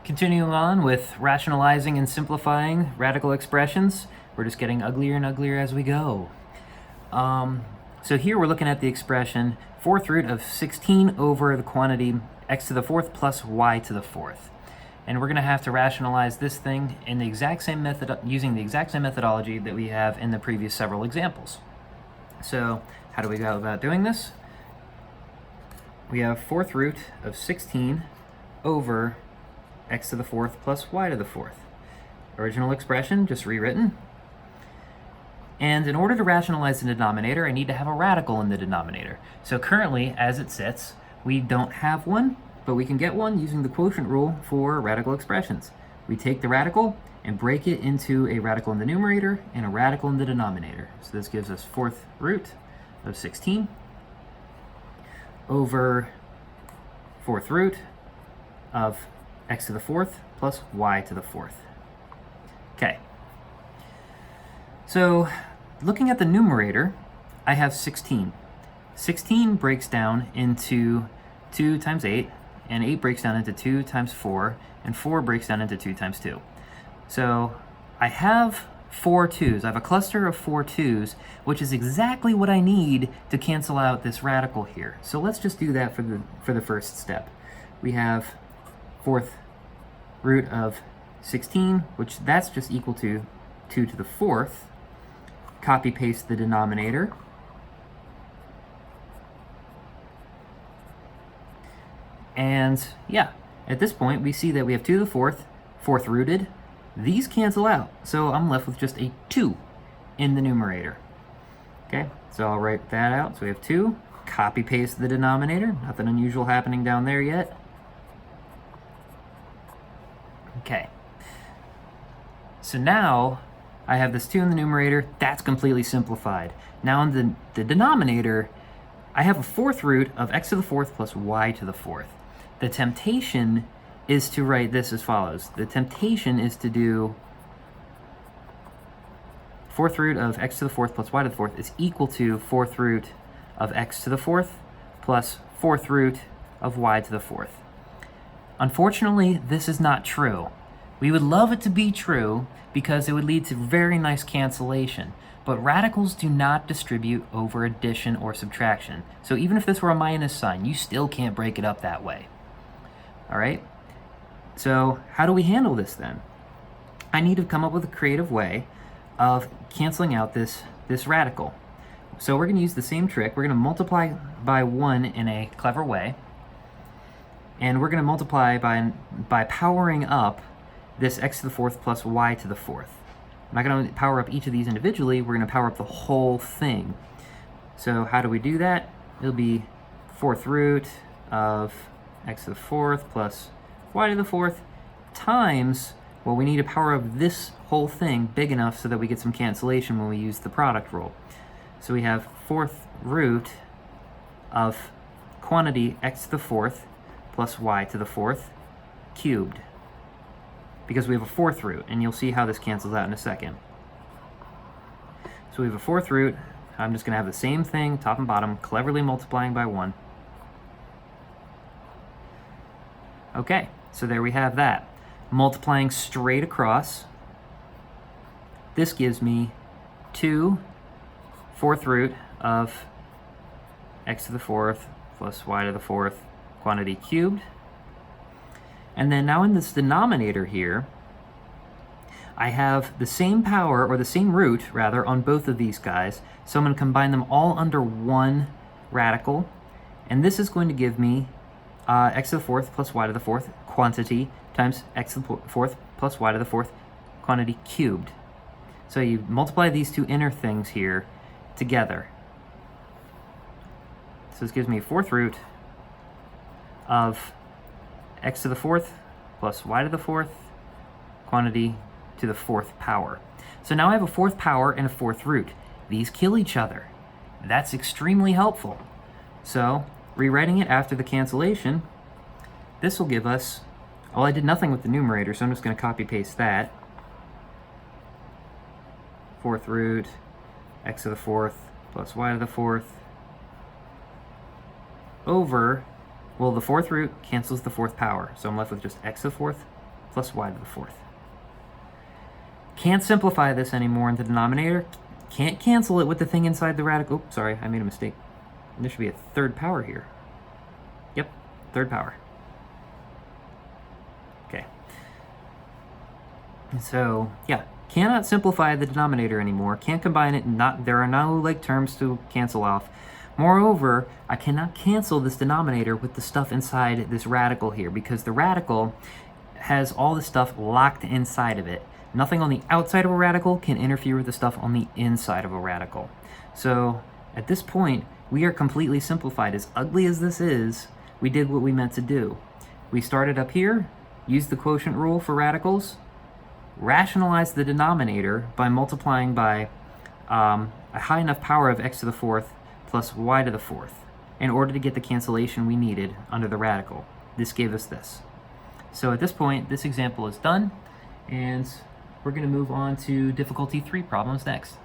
Continuing on with rationalizing and simplifying radical expressions. We're just getting uglier and uglier as we go. So here we're looking at the expression fourth root of 16 over the quantity x to the fourth plus y to the fourth. And we're going to have to rationalize this thing in the exact same method, using the exact same methodology that we have in the previous several examples. So how do we go about doing this? We have fourth root of 16 over x to the fourth plus y to the fourth. Original expression, just rewritten. And in order to rationalize the denominator, I need to have a radical in the denominator. So currently, as it sits, we don't have one, but we can get one using the quotient rule for radical expressions. We take the radical and break it into a radical in the numerator and a radical in the denominator. So this gives us fourth root of 16 over fourth root of x to the fourth plus y to the fourth. Okay. So looking at the numerator, I have 16. 16 breaks down into 2 times 8, and 8 breaks down into 2 times 4, and 4 breaks down into 2 times 2. So I have 4 2's. I have a cluster of 4 2's, which is exactly what I need to cancel out this radical here. So let's just do that for the first step. We have fourth root of 16, which that's just equal to 2 to the fourth. Copy paste the denominator. And yeah, at this point we see that we have 2 to the fourth rooted. These cancel out, so I'm left with just a 2 in the numerator. Okay, so I'll write that out. So we have 2, copy paste the denominator. Nothing unusual happening down there yet. Okay, so now I have this 2 in the numerator. That's completely simplified. Now in the denominator, I have a fourth root of x to the fourth plus y to the fourth. The temptation is to write this as follows. The temptation is to do fourth root of x to the fourth plus y to the fourth is equal to fourth root of x to the fourth plus fourth root of y to the fourth. Unfortunately, this is not true. We would love it to be true because it would lead to very nice cancellation, but radicals do not distribute over addition or subtraction. So even if this were a minus sign, you still can't break it up that way. All right? So how do we handle this then? I need to come up with a creative way of canceling out this radical. So we're going to use the same trick. We're going to multiply by 1 in a clever way. And we're going to multiply by powering up this x to the fourth plus y to the fourth. I'm not going to power up each of these individually. We're going to power up the whole thing. So how do we do that? It'll be fourth root of x to the fourth plus y to the fourth times, well, we need to power up this whole thing big enough so that we get some cancellation when we use the product rule. So we have fourth root of quantity x to the fourth plus y to the fourth cubed, because we have a fourth root, and you'll see how this cancels out in a second. So we have a fourth root. I'm just going to have the same thing, top and bottom, cleverly multiplying by 1. Okay, so there we have that. Multiplying straight across, this gives me 2 fourth root of x to the fourth plus y to the fourth quantity cubed. And then now in this denominator here, I have the same power, or the same root, rather, on both of these guys. So I'm going to combine them all under one radical. And this is going to give me x to the fourth plus y to the fourth quantity times x to the fourth plus y to the fourth quantity cubed. So you multiply these two inner things here together. So this gives me fourth root of x to the fourth plus y to the fourth quantity to the fourth power. So now I have a fourth power and a fourth root. These kill each other. That's extremely helpful. So rewriting it after the cancellation, this will give us, well, I did nothing with the numerator, so I'm just going to copy paste that. Fourth root x to the fourth plus y to the fourth over, well, the fourth root cancels the fourth power, so I'm left with just x to the fourth plus y to the fourth. Can't simplify this anymore in the denominator. Can't cancel it with the thing inside the radical. Oops, sorry, I made a mistake. There should be a third power here. Yep, third power. Okay. So, yeah, cannot simplify the denominator anymore. Can't combine it. There are no like terms to cancel off. Moreover, I cannot cancel this denominator with the stuff inside this radical here, because the radical has all the stuff locked inside of it. Nothing on the outside of a radical can interfere with the stuff on the inside of a radical. So at this point, we are completely simplified. As ugly as this is, we did what we meant to do. We started up here, used the quotient rule for radicals, rationalized the denominator by multiplying by a high enough power of x to the fourth plus y to the fourth in order to get the cancellation we needed under the radical. This gave us this. So at this point, this example is done, and we're going to move on to difficulty 3 problems next.